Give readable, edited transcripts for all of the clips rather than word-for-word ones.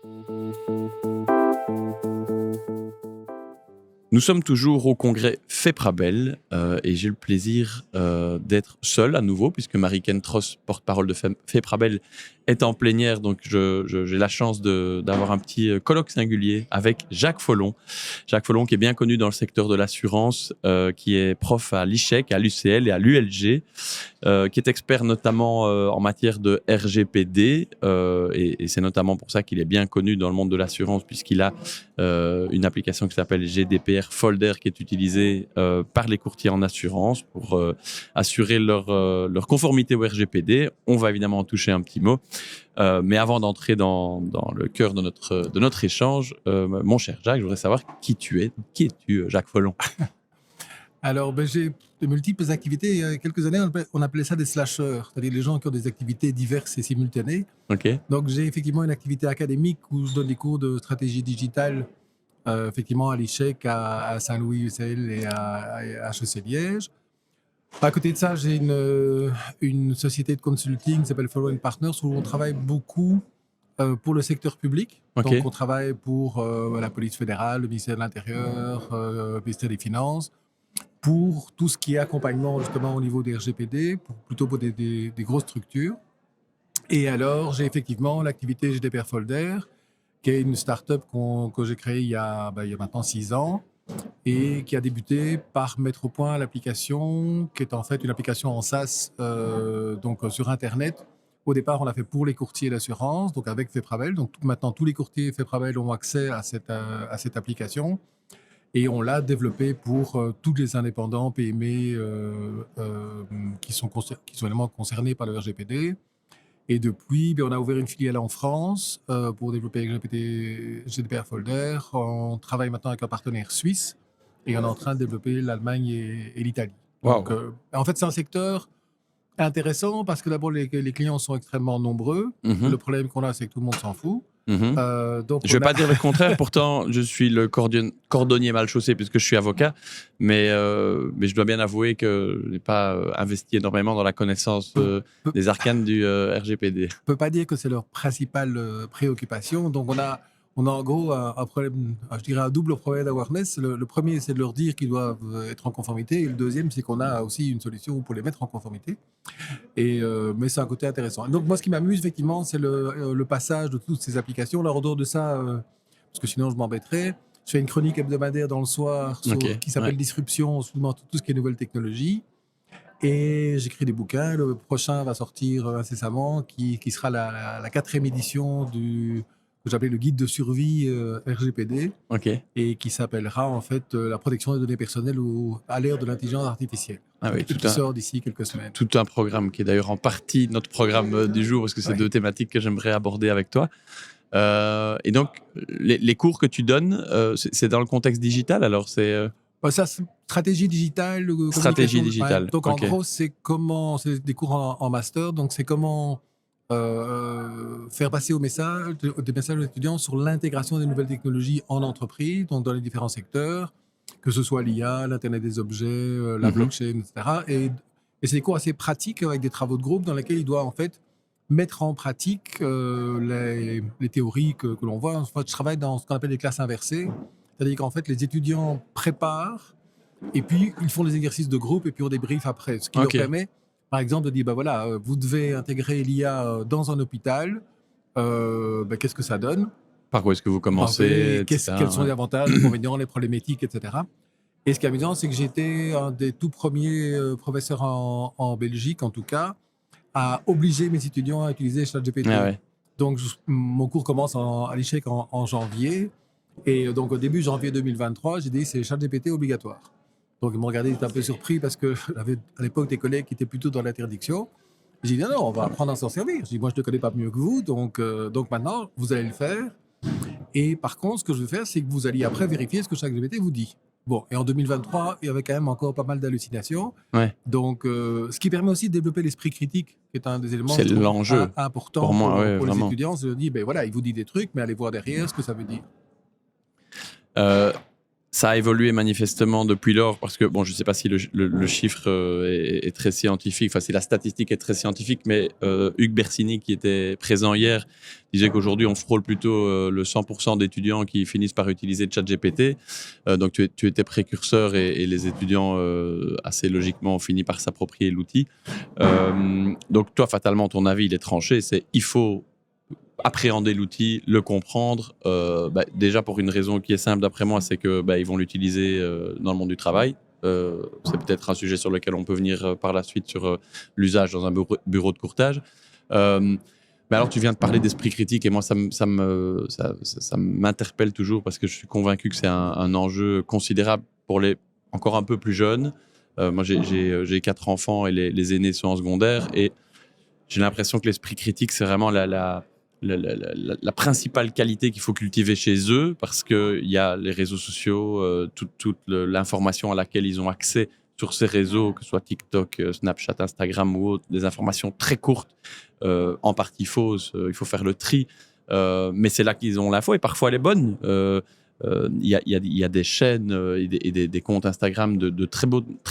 Nous sommes toujours au congrès FEPRABEL et j'ai le plaisir d'être seul à nouveau puisque Marie Kentros, porte-parole de FEPRABEL, est en plénière. Donc j'ai la chance d'avoir un petit colloque singulier avec Jacques Follon. Jacques Follon qui est bien connu dans le secteur de l'assurance, qui est prof à l'ICHEC, à l'UCL et à l'ULG, qui est expert notamment en matière de RGPD et c'est notamment pour ça qu'il est bien connu dans le monde de l'assurance puisqu'il a une application qui s'appelle GDPR Folder qui est utilisée par les courtiers en assurance pour assurer leur conformité au RGPD. On va évidemment en toucher un petit mot. Mais avant d'entrer dans le cœur de notre échange, mon cher Jacques, je voudrais savoir qui tu es. Qui es-tu, Jacques Follon? Alors, j'ai de multiples activités. Il y a quelques années, on appelait ça des slasheurs, c'est-à-dire les gens qui ont des activités diverses et simultanées. Okay. Donc, j'ai effectivement une activité académique où je donne des cours de stratégie digitale, effectivement à l'ICHEC, à Saint-Louis UCL et à HEC Liège. À côté de ça, j'ai une société de consulting qui s'appelle Follow & Partners où on travaille beaucoup pour le secteur public. Okay. Donc, on travaille pour la police fédérale, le ministère de l'Intérieur, le ministère des Finances, pour tout ce qui est accompagnement justement au niveau des RGPD, plutôt pour des grosses structures. Et alors, j'ai effectivement l'activité GDPR Folder, qui est une start-up que j'ai créée il y a maintenant 6 ans et qui a débuté par mettre au point l'application, qui est en fait une application en SaaS donc sur Internet. Au départ, on l'a fait pour les courtiers d'assurance, donc avec FEPRABEL. Donc maintenant, tous les courtiers FEPRABEL ont accès à cette application. Et on l'a développé pour tous les indépendants PME qui sont également concernés par le RGPD. Et depuis, on a ouvert une filiale en France pour développer GDPR Folder. On travaille maintenant avec un partenaire suisse et on est en train de développer l'Allemagne et l'Italie. Wow. Donc, en fait, c'est un secteur intéressant parce que d'abord, les clients sont extrêmement nombreux. Mm-hmm. Le problème qu'on a, c'est que tout le monde s'en fout. Mm-hmm. Donc je ne vais pas dire le contraire, pourtant je suis le cordonnier mal chaussé puisque je suis avocat, mais je dois bien avouer que je n'ai pas investi énormément dans la connaissance des arcanes du RGPD. Je ne peux pas dire que c'est leur principale préoccupation. Donc on a en gros un problème, je dirais un double problème d'awareness. Le premier, c'est de leur dire qu'ils doivent être en conformité, et le deuxième, c'est qu'on a aussi une solution pour les mettre en conformité. Mais c'est un côté intéressant. Donc moi, ce qui m'amuse effectivement, c'est le passage de toutes ces applications. Là, en dehors de ça, parce que sinon je m'embêterais, je fais une chronique hebdomadaire dans le soir qui s'appelle Disruption, sur tout ce qui est nouvelles technologies. Et j'écris des bouquins. Le prochain va sortir incessamment, qui sera la 4e édition que j'appelais le guide de survie RGPD, et qui s'appellera en fait la protection des données personnelles à l'ère de l'intelligence artificielle. Ah oui, qui sort d'ici quelques semaines. Tout un programme qui est d'ailleurs en partie notre programme du jour, parce que c'est 2 thématiques que j'aimerais aborder avec toi. Et donc, les cours que tu donnes, c'est dans le contexte digital, alors c'est... Ça, stratégie digitale. Stratégie digitale. Ouais. Donc en gros, c'est des cours en master, donc c'est comment faire passer des messages aux étudiants sur l'intégration des nouvelles technologies en entreprise, donc dans les différents secteurs, que ce soit l'IA, l'Internet des objets, la blockchain, etc. Et c'est des cours assez pratiques avec des travaux de groupe dans lesquels ils doivent en fait mettre en pratique les théories que l'on voit. En fait, je travaille dans ce qu'on appelle les classes inversées, c'est-à-dire qu'en fait les étudiants préparent et puis ils font des exercices de groupe et puis on débrief après, ce qui leur permet par exemple de dire vous devez intégrer l'IA dans un hôpital, qu'est-ce que ça donne, par quoi est-ce que vous commencez, quels sont les avantages, les inconvénients, les problématiques, etc. Et ce qui est amusant, c'est que j'étais un des tout premiers professeurs en Belgique, en tout cas, à obliger mes étudiants à utiliser ChatGPT. Donc mon cours commence à l'ICHEC en janvier, et donc au début janvier 2023, j'ai dit c'est ChatGPT obligatoire. Donc ils m'ont regardé, ils étaient un peu surpris parce que j'avais à l'époque des collègues qui étaient plutôt dans l'interdiction. J'ai dit non, on va apprendre à s'en servir. J'ai dit moi je ne te connais pas mieux que vous, donc maintenant vous allez le faire. Et par contre, ce que je vais faire, c'est que vous allez après vérifier ce que ChatGPT vous dit. Bon, et en 2023, il y avait quand même encore pas mal d'hallucinations. Donc, ce qui permet aussi de développer l'esprit critique, qui est un des éléments importants pour moi, pour les étudiants. C'est de dire, ils vous disent des trucs, mais allez voir derrière ce que ça veut dire. Ça a évolué manifestement depuis lors parce que, bon, je ne sais pas si le chiffre est très scientifique, enfin si la statistique est très scientifique, mais Hugues Bersini, qui était présent hier, disait qu'aujourd'hui on frôle plutôt le 100% d'étudiants qui finissent par utiliser ChatGPT. Donc tu étais précurseur et les étudiants assez logiquement ont fini par s'approprier l'outil. Donc toi, fatalement, ton avis, il est tranché, c'est il faut appréhender l'outil, le comprendre, déjà pour une raison qui est simple d'après moi, c'est que ils vont l'utiliser dans le monde du travail. C'est peut-être un sujet sur lequel on peut venir par la suite sur l'usage dans un bureau de courtage. Mais alors tu viens de parler d'esprit critique et moi ça m'interpelle toujours parce que je suis convaincu que c'est un enjeu considérable pour les encore un peu plus jeunes. Moi j'ai 4 enfants et les aînés sont en secondaire et j'ai l'impression que l'esprit critique c'est vraiment la principale qualité qu'il faut cultiver chez eux parce qu'il y a les réseaux sociaux, toute l'information à laquelle ils ont accès sur ces réseaux, que ce soit TikTok, Snapchat, Instagram ou autre, des informations très courtes, en partie fausses, il faut faire le tri, mais c'est là qu'ils ont l'info et parfois elle est bonne. Il y a des chaînes et des comptes Instagram de très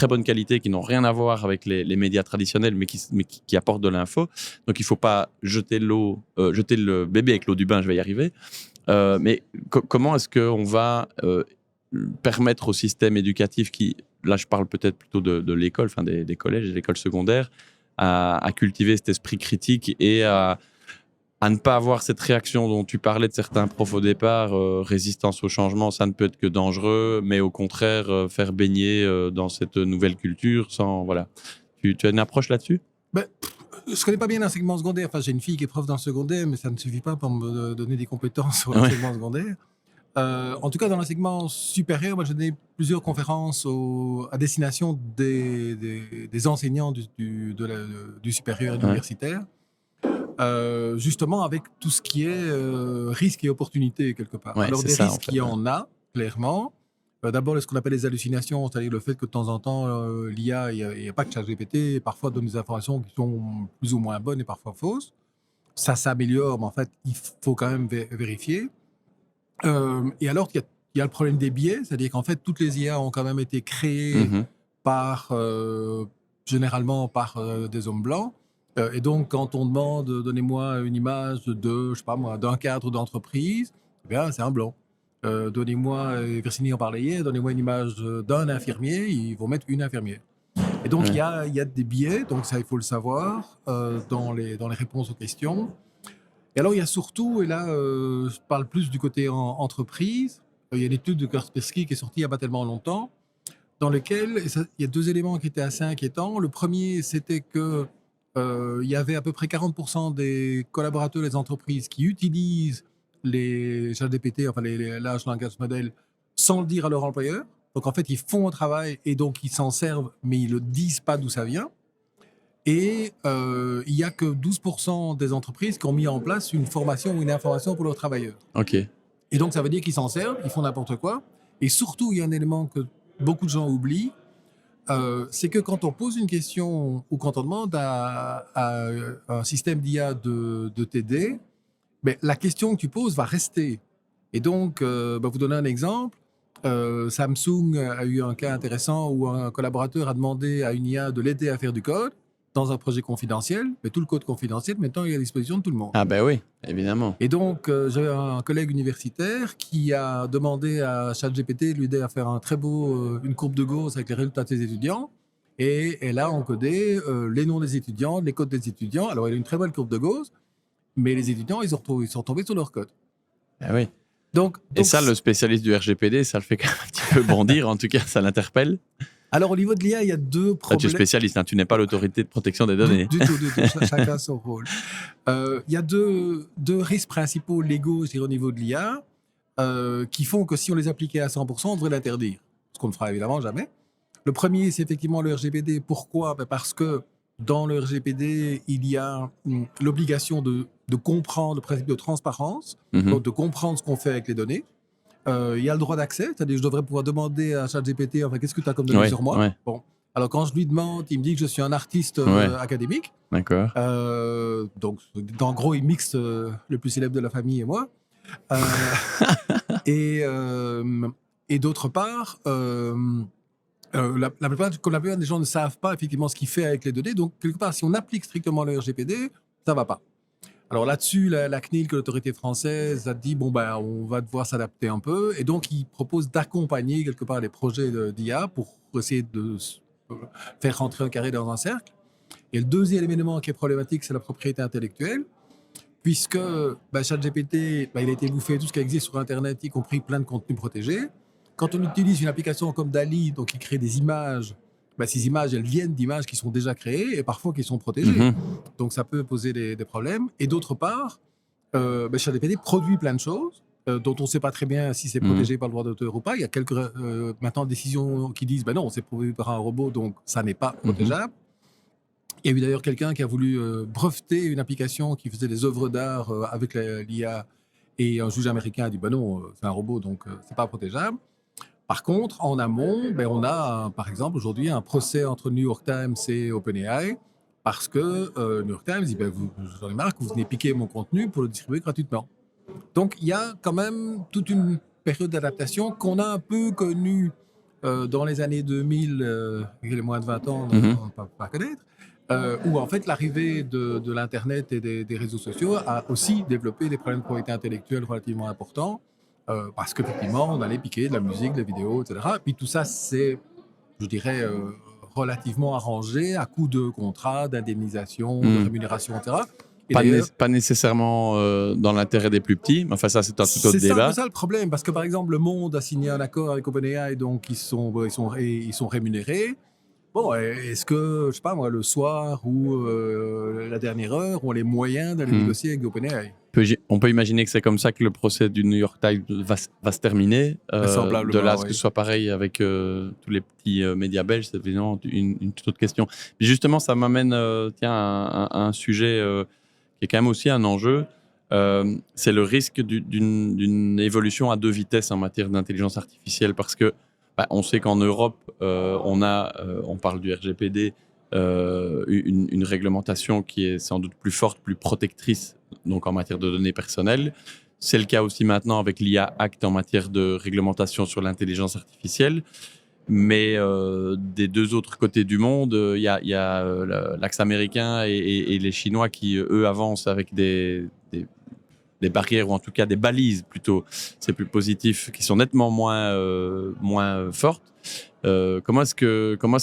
bonne qualité qui n'ont rien à voir avec les médias traditionnels, mais qui apportent de l'info. Donc, il ne faut pas jeter le bébé avec l'eau du bain, je vais y arriver. Mais comment est-ce qu'on va permettre au système éducatif qui, là, je parle peut-être plutôt de l'école, enfin des collèges et des écoles secondaires, à cultiver cet esprit critique et à ne pas avoir cette réaction dont tu parlais de certains profs au départ, résistance au changement, ça ne peut être que dangereux, mais au contraire, faire baigner dans cette nouvelle culture sans... Voilà. Tu as une approche là-dessus ? Je ne connais pas bien l'enseignement secondaire. Enfin, j'ai une fille qui est prof dans le secondaire, mais ça ne suffit pas pour me donner des compétences sur l'enseignement secondaire. En tout cas, dans l'enseignement supérieur, moi, j'ai donné plusieurs conférences à destination des enseignants du supérieur et de l'universitaire. Justement avec tout ce qui est risque et opportunité quelque part. Ouais, alors des ça, risques, il y en a, clairement. D'abord, ce qu'on appelle les hallucinations, c'est-à-dire le fait que de temps en temps, l'IA, il n'y a pas que ChatGPT, parfois donne des informations qui sont plus ou moins bonnes et parfois fausses. Ça s'améliore, mais en fait, il faut quand même vérifier. Et alors, il y a le problème des biais, c'est-à-dire qu'en fait, toutes les IA ont quand même été créées généralement par des hommes blancs. Et donc, quand on demande « donnez-moi une image je sais pas moi, d'un cadre d'entreprise », eh bien, c'est un blanc. Donnez-moi, Virginie en parlait hier, donnez-moi une image d'un infirmier, ils vont mettre une infirmière. Et donc, il y a des biais, donc ça, il faut le savoir, dans les réponses aux questions. Et alors, il y a surtout, et là, je parle plus du côté entreprise, il y a une étude de Kaspersky qui est sortie il n'y a pas tellement longtemps, dans lequel il y a 2 éléments qui étaient assez inquiétants. Le premier, c'était que il y avait à peu près 40% des collaborateurs des entreprises qui utilisent les ChatGPT, enfin les large language models, sans le dire à leur employeur. Donc en fait, ils font un travail et donc ils s'en servent, mais ils ne le disent pas d'où ça vient. Et il n'y a que 12% des entreprises qui ont mis en place une formation ou une information pour leurs travailleurs. Ok. Et donc ça veut dire qu'ils s'en servent, ils font n'importe quoi. Et surtout, il y a un élément que beaucoup de gens oublient, c'est que quand on pose une question ou quand on demande à un système d'IA de t'aider, la question que tu poses va rester. Et donc, vous donner un exemple, Samsung a eu un cas intéressant où un collaborateur a demandé à une IA de l'aider à faire du code dans un projet confidentiel, mais tout le code confidentiel, maintenant, il est à disposition de tout le monde. Ah ben oui, évidemment. Et donc, j'avais un collègue universitaire qui a demandé à ChatGPT de lui aider à faire une courbe de Gauss avec les résultats de ses étudiants. Et elle a encodé les noms des étudiants, les codes des étudiants. Alors, elle a une très belle courbe de Gauss, mais les étudiants, ils sont tombés sur leur code. Ah oui. Donc, et ça, le spécialiste du RGPD, ça le fait quand même un petit peu bondir. En tout cas, ça l'interpelle. Alors, au niveau de l'IA, il y a 2 problèmes. Tu es spécialiste, hein, tu n'es pas l'autorité de protection des données. Du tout. Chacun son rôle. Il y a deux risques principaux légaux, je dirais, au niveau de l'IA, qui font que si on les appliquait à 100%, on devrait l'interdire. Ce qu'on ne fera évidemment jamais. Le premier, c'est effectivement le RGPD. Pourquoi ? Parce que dans le RGPD, il y a l'obligation de comprendre le principe de transparence, donc de comprendre ce qu'on fait avec les données. Il y a le droit d'accès, c'est-à-dire que je devrais pouvoir demander à ChatGPT, enfin, qu'est-ce que tu as comme données sur moi ? Bon. Alors, quand je lui demande, il me dit que je suis un artiste académique. D'accord. Donc, en gros, il mixe le plus célèbre de la famille et moi. Et Et d'autre part, la plupart des gens ne savent pas effectivement ce qu'il fait avec les données. Donc, quelque part, si on applique strictement le RGPD, ça ne va pas. Alors là-dessus, la CNIL, l'autorité française, a dit bon ben on va devoir s'adapter un peu, et donc il propose d'accompagner quelque part les projets d'IA pour essayer de faire rentrer un carré dans un cercle. Et le deuxième élément qui est problématique, c'est la propriété intellectuelle, puisque ChatGPT, il a été bouffé tout ce qui existe sur Internet, y compris plein de contenus protégés. Quand on utilise une application comme DALL-E, donc qui crée des images, ces images, elles viennent d'images qui sont déjà créées et parfois qui sont protégées. Donc, ça peut poser des problèmes. Et d'autre part, ChatGPT produit plein de choses dont on ne sait pas très bien si c'est protégé par le droit d'auteur ou pas. Il y a quelques maintenant décisions qui disent non, c'est produit par un robot, donc ça n'est pas protégeable. Il y a eu d'ailleurs quelqu'un qui a voulu breveter une application qui faisait des œuvres d'art avec l'IA, et un juge américain a dit non, c'est un robot, donc c'est pas protégeable. Par contre, en amont, on a, par exemple, aujourd'hui, un procès entre New York Times et OpenAI, parce que New York Times dit j'en ai marre que vous venez piquer mon contenu pour le distribuer gratuitement. Donc, il y a quand même toute une période d'adaptation qu'on a un peu connue dans les années 2000, les moins de 20 ans, on ne peut pas connaître, où en fait l'arrivée de l'Internet et des réseaux sociaux a aussi développé des problèmes de propriété intellectuelle relativement importants. Parce qu'effectivement, on allait piquer de la musique, des vidéos, etc. Et puis tout ça, c'est, je dirais, relativement arrangé à coup de contrats, d'indemnisation, de rémunération, etc. Et pas nécessairement dans l'intérêt des plus petits, mais enfin ça, c'est un tout autre débat. C'est ça le problème, parce que par exemple, Le Monde a signé un accord avec OpenAI, donc ils sont rémunérés. Bon, est-ce que, je sais pas moi, le soir ou la dernière heure, ont les moyens d'aller négocier avec OpenAI? On peut imaginer que c'est comme ça que le procès du New York Times va se terminer. De là à ce que ce soit pareil avec tous les petits médias belges, c'est évidemment une toute autre question. Mais justement, ça m'amène à un sujet qui est quand même aussi un enjeu. C'est le risque d'une évolution à deux vitesses en matière d'intelligence artificielle, parce que on sait qu'en Europe, on parle du RGPD, une réglementation qui est sans doute plus forte, plus protectrice, donc en matière de données personnelles. C'est le cas aussi maintenant avec l'IA Act en matière de réglementation sur l'intelligence artificielle. Mais des deux autres côtés du monde, il y a l'axe américain et les Chinois qui, eux, avancent avec des barrières, ou en tout cas des balises plutôt, c'est plus positif, qui sont nettement moins fortes. Comment est-ce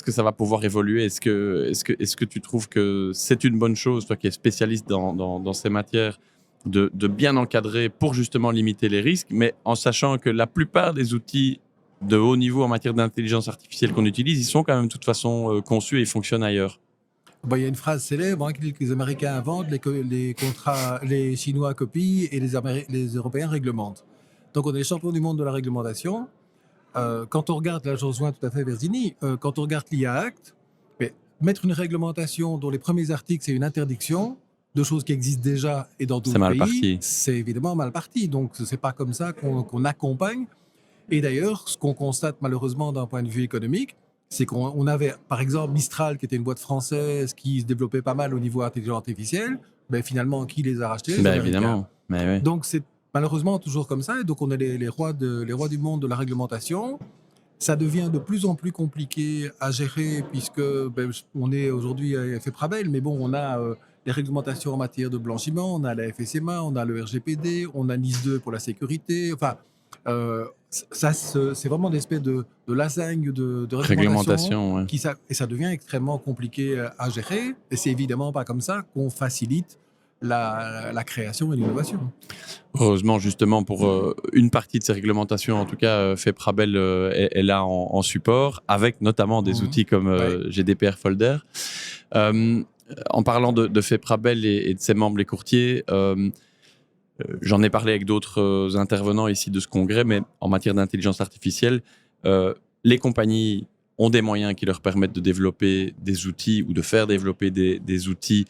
que ça va pouvoir évoluer? Est-ce que tu trouves que c'est une bonne chose, toi qui es spécialiste dans ces matières, de bien encadrer pour justement limiter les risques, mais en sachant que la plupart des outils de haut niveau en matière d'intelligence artificielle qu'on utilise, ils sont quand même de toute façon conçus et fonctionnent ailleurs? Il y a une phrase célèbre qui dit que les Américains inventent, les contrats, les Chinois copient et les Européens réglementent. Donc on est les champions du monde de la réglementation. Quand on regarde, là je rejoins tout à fait Virginie, quand on regarde l'IA Act, mettre une réglementation dont les premiers articles c'est une interdiction de choses qui existent déjà et dans d'autres pays, c'est évidemment mal parti. Donc ce n'est pas comme ça qu'on accompagne. Et d'ailleurs, ce qu'on constate malheureusement d'un point de vue économique, c'est qu'on avait, par exemple, Mistral, qui était une boîte française qui se développait pas mal au niveau intelligence artificielle. Finalement, qui les a rachetés? Évidemment. Mais oui. Donc, c'est malheureusement toujours comme ça. Et donc, on est les rois du monde de la réglementation. Ça devient de plus en plus compliqué à gérer, puisque on est aujourd'hui à effet Prabel, mais bon, on a les réglementations en matière de blanchiment, on a la FSMA, on a le RGPD, on a NIS 2 pour la sécurité. Enfin, c'est vraiment une espèce de lasagne de réglementation et ça devient extrêmement compliqué à gérer. Et c'est évidemment pas comme ça qu'on facilite la création et l'innovation. Heureusement, justement, pour une partie de ces réglementations, en tout cas, FEPRABEL est là en support, avec notamment des outils comme GDPR Folder. En parlant de FEPRABEL et de ses membres, les courtiers, j'en ai parlé avec d'autres intervenants ici de ce congrès, mais en matière d'intelligence artificielle, les compagnies ont des moyens qui leur permettent de développer des outils ou de faire développer des outils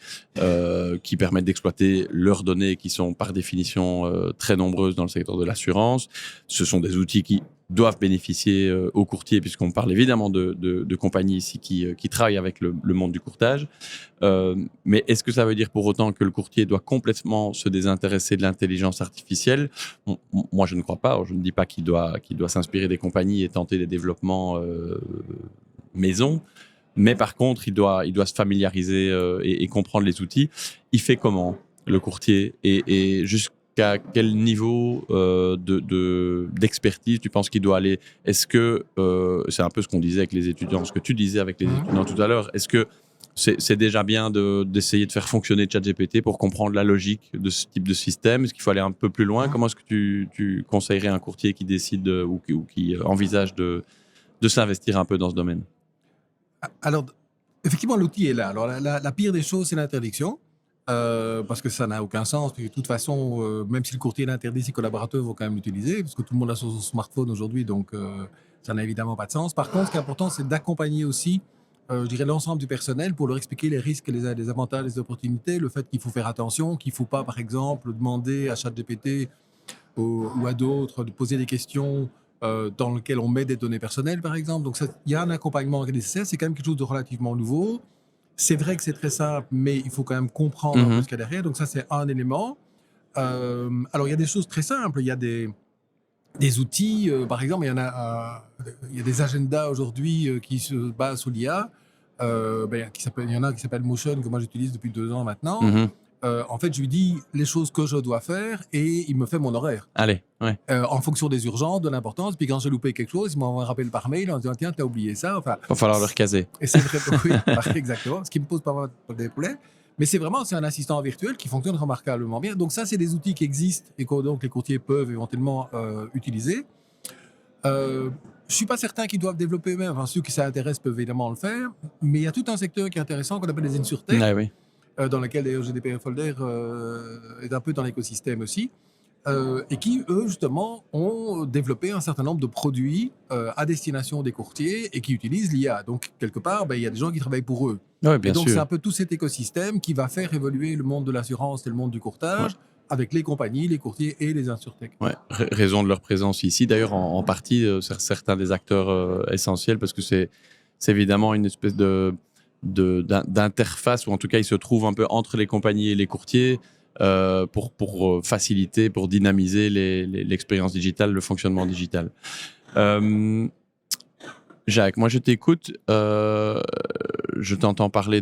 qui permettent d'exploiter leurs données qui sont par définition très nombreuses dans le secteur de l'assurance. Ce sont des outils qui doivent bénéficier aux courtiers, puisqu'on parle évidemment de compagnies ici qui travaillent avec le monde du courtage. Mais est-ce que ça veut dire pour autant que le courtier doit complètement se désintéresser de l'intelligence artificielle? Moi, je ne crois pas. Je ne dis pas qu'il doit s'inspirer des compagnies et tenter des développements maison. Mais par contre, il doit se familiariser et comprendre les outils. Il fait comment, le courtier, et jusqu'à quel niveau d'expertise tu penses qu'il doit aller? Est-ce que, c'est un peu ce qu'on disait avec les étudiants, ce que tu disais avec les étudiants tout à l'heure, est-ce que c'est déjà bien d'essayer de faire fonctionner ChatGPT pour comprendre la logique de ce type de système? Est-ce qu'il faut aller un peu plus loin? Comment est-ce que tu conseillerais un courtier qui décide ou qui envisage de s'investir un peu dans ce domaine? Alors, effectivement, l'outil est là. Alors, la pire des choses, c'est l'interdiction, parce que ça n'a aucun sens. De toute façon, même si le courtier l'interdit, ses collaborateurs vont quand même l'utiliser, parce que tout le monde a son smartphone aujourd'hui, donc ça n'a évidemment pas de sens. Par contre, ce qui est important, c'est d'accompagner aussi, je dirais, l'ensemble du personnel pour leur expliquer les risques, les avantages, les opportunités, le fait qu'il faut faire attention, qu'il ne faut pas, par exemple, demander à ChatGPT ou à d'autres de poser des questions dans lesquelles on met des données personnelles, par exemple. Donc, il y a un accompagnement nécessaire. C'est quand même quelque chose de relativement nouveau. C'est vrai que c'est très simple, mais il faut quand même comprendre un peu ce qu'il y a derrière. Donc, ça, c'est un élément. Alors, il y a des choses très simples. Il y a des outils. Par exemple, il y a des agendas aujourd'hui qui se basent sur l'IA. Il y en a qui s'appelle Motion, que moi j'utilise depuis 2 ans maintenant. En fait, je lui dis les choses que je dois faire et il me fait mon horaire. Allez, ouais. En fonction des urgences, de l'importance. Puis quand j'ai loupé quelque chose, il m'envoie un rappel par mail en disant tiens, t'as oublié ça. Enfin, Il va falloir le recaser. et c'est vrai, oui, exactement. Ce qui me pose pas mal de problèmes. Mais c'est un assistant virtuel qui fonctionne remarquablement bien. Donc ça, c'est des outils qui existent et que donc les courtiers peuvent éventuellement utiliser. Je suis pas certain qu'ils doivent développer eux-mêmes. Enfin, ceux qui s'intéressent peuvent évidemment le faire. Mais il y a tout un secteur qui est intéressant qu'on appelle les insurtech. Ouais, oui. Dans lequel d'ailleurs GDPR Folder est un peu dans l'écosystème aussi, et qui, eux, justement, ont développé un certain nombre de produits à destination des courtiers et qui utilisent l'IA. Donc, quelque part, il y a des gens qui travaillent pour eux. Ouais, bien et donc, sûr. c'est un peu tout cet écosystème qui va faire évoluer le monde de l'assurance et le monde du courtage avec les compagnies, les courtiers et les insurtech. Ouais, raison de leur présence ici. D'ailleurs, en partie, certains des acteurs essentiels, parce que c'est évidemment une espèce d'interface, ou en tout cas, ils se trouvent un peu entre les compagnies et les courtiers pour faciliter, pour dynamiser l'expérience digitale, le fonctionnement digital. Jacques, moi je t'écoute, je t'entends parler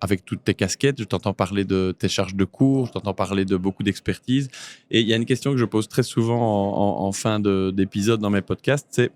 avec toutes tes casquettes, je t'entends parler de tes charges de cours, je t'entends parler de beaucoup d'expertise. Et il y a une question que je pose très souvent en fin d'épisode dans mes podcasts, c'est,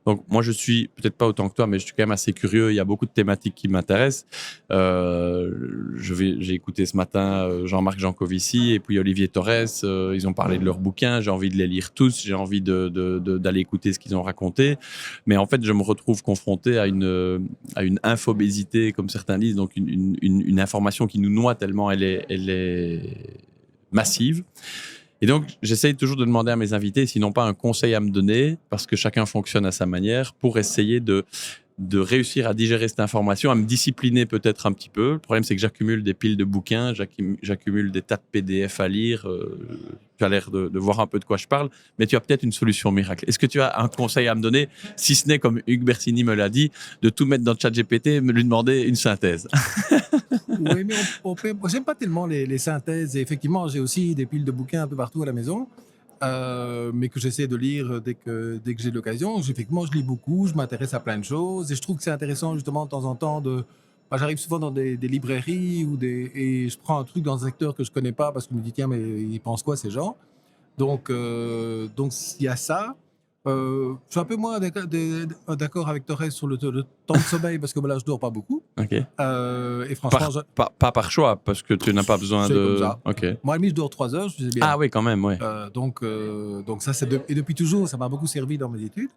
donc moi je suis peut-être pas autant que toi, mais je suis quand même assez curieux, il y a beaucoup de thématiques qui m'intéressent. J'ai écouté ce matin Jean-Marc Jancovici et puis Olivier Torres, ils ont parlé de leurs bouquins, j'ai envie de les lire tous, j'ai envie d'aller écouter ce qu'ils ont raconté. Mais en fait, je me retrouve confronté à une infobésité, comme certains disent, donc une information qui nous noie tellement elle est massive. Et donc, j'essaye toujours de demander à mes invités, s'ils n'ont pas un conseil à me donner, parce que chacun fonctionne à sa manière, pour essayer de réussir à digérer cette information, à me discipliner peut-être un petit peu. Le problème, c'est que j'accumule des piles de bouquins, j'accumule des tas de PDF à lire. Tu as l'air de voir un peu de quoi je parle, mais tu as peut-être une solution miracle. Est-ce que tu as un conseil à me donner, si ce n'est, comme Hugues Bersini me l'a dit, de tout mettre dans ChatGPT, me lui demander une synthèse? Oui, mais j'aime pas tellement les synthèses. Et effectivement, j'ai aussi des piles de bouquins un peu partout à la maison. Mais que j'essaie de lire dès que j'ai l'occasion. Effectivement, je lis beaucoup, je m'intéresse à plein de choses et je trouve que c'est intéressant justement de temps en temps Moi, j'arrive souvent dans des librairies et je prends un truc dans un secteur que je connais pas parce que je me dis tiens, mais ils pensent quoi ces gens? Donc il y a ça. Je suis un peu moins d'accord avec Torres sur le temps de sommeil parce que là, je dors pas beaucoup. Ok. Et franchement, pas par choix, parce que tu n'as pas besoin c'est de. comme ça. Ok. Moi, à demi, je dors 3 heures, je faisais bien. Ah oui, quand même, ouais. Donc ça, et depuis toujours, ça m'a beaucoup servi dans mes études.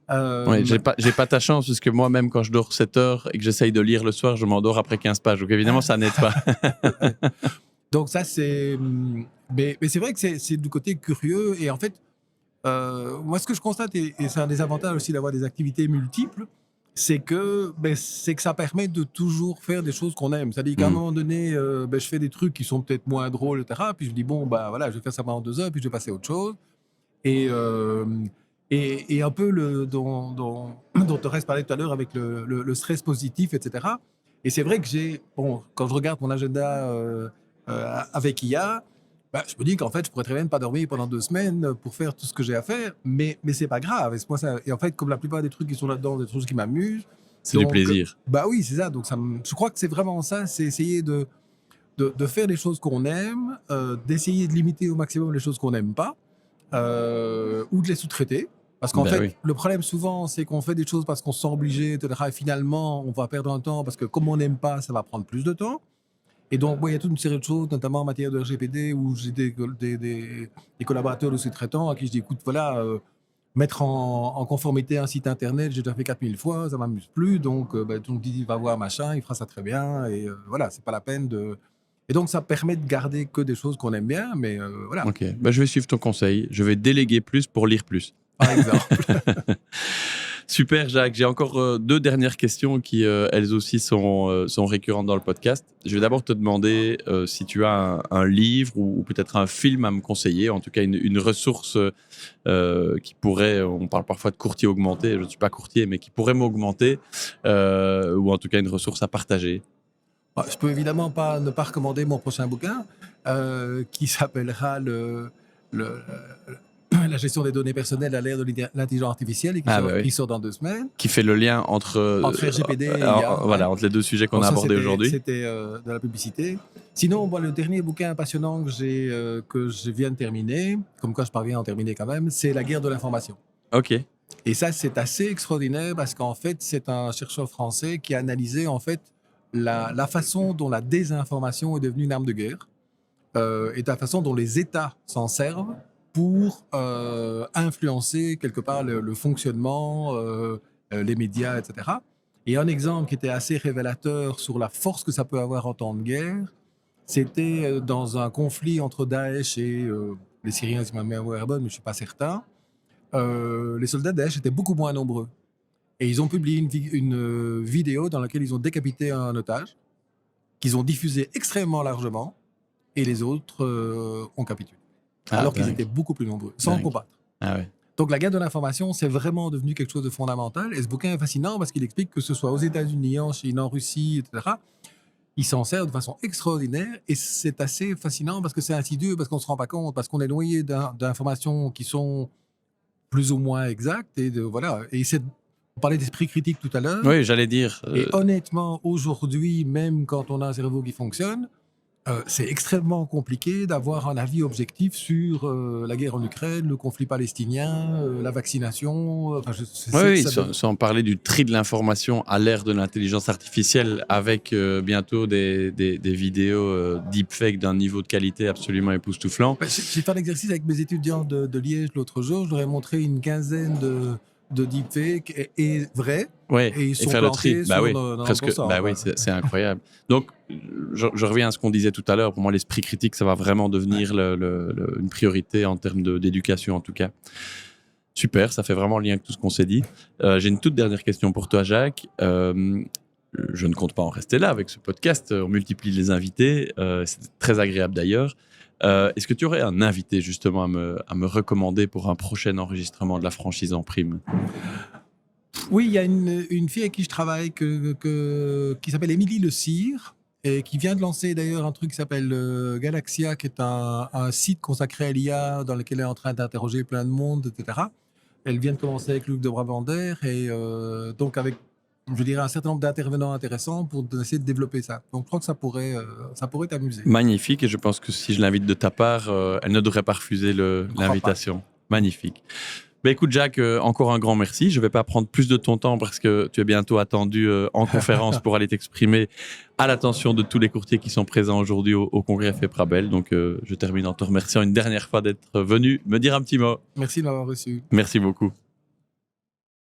Ouais, j'ai pas ta chance, parce que moi-même, quand je dors 7 heures et que j'essaye de lire le soir, je m'endors après 15 pages. Donc évidemment, ça n'aide pas. Donc ça, c'est... Mais c'est vrai que c'est du côté curieux. Et en fait, moi, ce que je constate, et c'est un des avantages aussi d'avoir des activités multiples, c'est que ça permet de toujours faire des choses qu'on aime. C'est-à-dire qu'à un moment donné, je fais des trucs qui sont peut-être moins drôles, etc. Puis je dis, bon, voilà, je vais faire ça pendant 2 heures, puis je vais passer à autre chose. Et et un peu dont Thérèse parlait tout à l'heure avec le stress positif, etc. Et c'est vrai que quand je regarde mon agenda avec IA, bah, je me dis qu'en fait, je pourrais très bien ne pas dormir pendant 2 semaines pour faire tout ce que j'ai à faire, mais c'est pas grave. Et en fait, comme la plupart des trucs qui sont là-dedans, des choses qui m'amusent, C'est du donc, plaisir. bah oui, c'est ça. Donc, je crois que c'est vraiment ça, c'est essayer de faire des choses qu'on aime, d'essayer de limiter au maximum les choses qu'on n'aime pas, ou de les sous-traiter. Parce qu'en Ben fait, oui. le problème souvent, c'est qu'on fait des choses parce qu'on se sent obligé, etc. Et finalement, on va perdre un temps parce que comme on n'aime pas, ça va prendre plus de temps. Et donc, il y a toute une série de choses, notamment en matière de RGPD, où j'ai des collaborateurs de sous-traitants à qui je dis, écoute, voilà, mettre en conformité un site internet, j'ai déjà fait 4000 fois, ça m'amuse plus, donc donc il va voir machin, il fera ça très bien, et voilà, c'est pas la peine de... Et donc, ça permet de garder que des choses qu'on aime bien, mais voilà, Ok, ben, je vais suivre ton conseil. Je vais déléguer plus pour lire plus. par exemple. Super, Jacques. J'ai encore 2 dernières questions qui, elles aussi, sont récurrentes dans le podcast. Je vais d'abord te demander si tu as un livre ou peut-être un film à me conseiller, en tout cas une ressource qui pourrait, on parle parfois de courtier augmenté, je ne suis pas courtier, mais qui pourrait m'augmenter, ou en tout cas une ressource à partager. Bah, je peux évidemment ne pas recommander mon prochain bouquin, qui s'appellera La gestion des données personnelles à l'ère de l'intelligence artificielle, et Ah bah oui. qui sort dans 2 semaines, Qui fait le lien entre RGPD et IA. voilà, entre les 2 sujets qu'on Bon, a ça, abordés aujourd'hui. c'était de la publicité. Sinon, le dernier bouquin passionnant que je viens de terminer, comme quoi je parviens à en terminer quand même, c'est La guerre de l'information. Ok. Et ça, c'est assez extraordinaire parce qu'en fait, c'est un chercheur français qui a analysé en fait la façon dont la désinformation est devenue une arme de guerre, et la façon dont les États s'en servent pour influencer quelque part le fonctionnement, les médias, etc. Et un exemple qui était assez révélateur sur la force que ça peut avoir en temps de guerre, c'était dans un conflit entre Daesh et les Syriens, si ma mémoire est bonne, mais je ne suis pas certain. Les soldats de Daesh étaient beaucoup moins nombreux. Et ils ont publié une vidéo dans laquelle ils ont décapité un otage, qu'ils ont diffusé extrêmement largement, et les autres ont capitulé. Ah, Alors qu'ils dingue. étaient beaucoup plus nombreux, sans Dingue. combattre. Ah ouais. Donc la guerre de l'information, c'est vraiment devenu quelque chose de fondamental. Et ce bouquin est fascinant parce qu'il explique que ce soit aux États-Unis, en Chine, en Russie, etc., ils s'en servent de façon extraordinaire. Et c'est assez fascinant parce que c'est insidieux, parce qu'on ne se rend pas compte, parce qu'on est noyé d'informations qui sont plus ou moins exactes. Et voilà. On parlait d'esprit critique tout à l'heure. Oui, j'allais dire. Et honnêtement, aujourd'hui, même quand on a un cerveau qui fonctionne, c'est extrêmement compliqué d'avoir un avis objectif sur la guerre en Ukraine, le conflit palestinien, la vaccination. Oui, sans parler du tri de l'information à l'ère de l'intelligence artificielle, avec bientôt des vidéos deepfake d'un niveau de qualité absolument époustouflant. J'ai fait un exercice avec mes étudiants de Liège l'autre jour. Je leur ai montré une quinzaine de deepfakes et vrais. Ouais, et ils sont faire le tri. plantés Bah oui, dans presque. le sort, Bah oui, c'est incroyable. Donc, je reviens à ce qu'on disait tout à l'heure. Pour moi, l'esprit critique, ça va vraiment devenir une priorité en termes d'éducation, en tout cas. Super, ça fait vraiment le lien avec tout ce qu'on s'est dit. J'ai une toute dernière question pour toi, Jacques. Je ne compte pas en rester là avec ce podcast. On multiplie les invités. C'est très agréable d'ailleurs. Est-ce que tu aurais un invité justement à me recommander pour un prochain enregistrement de la franchise en prime? Oui, il y a une fille avec qui je travaille qui s'appelle Émilie Le Cire, et qui vient de lancer d'ailleurs un truc qui s'appelle Galaxia, qui est un site consacré à l'IA dans lequel elle est en train d'interroger plein de monde, etc. Elle vient de commencer avec Luc de Brabander, et donc avec, je dirais, un certain nombre d'intervenants intéressants pour essayer de développer ça. Donc je crois que ça pourrait t'amuser. Magnifique, et je pense que si je l'invite de ta part, elle ne devrait pas refuser l'invitation. Magnifique. Ben écoute, Jacques, encore un grand merci. Je ne vais pas prendre plus de ton temps parce que tu es bientôt attendu en conférence pour aller t'exprimer à l'attention de tous les courtiers qui sont présents aujourd'hui au congrès FEPRABEL. Donc, je termine en te remerciant une dernière fois d'être venu me dire un petit mot. Merci de m'avoir reçu. Merci beaucoup.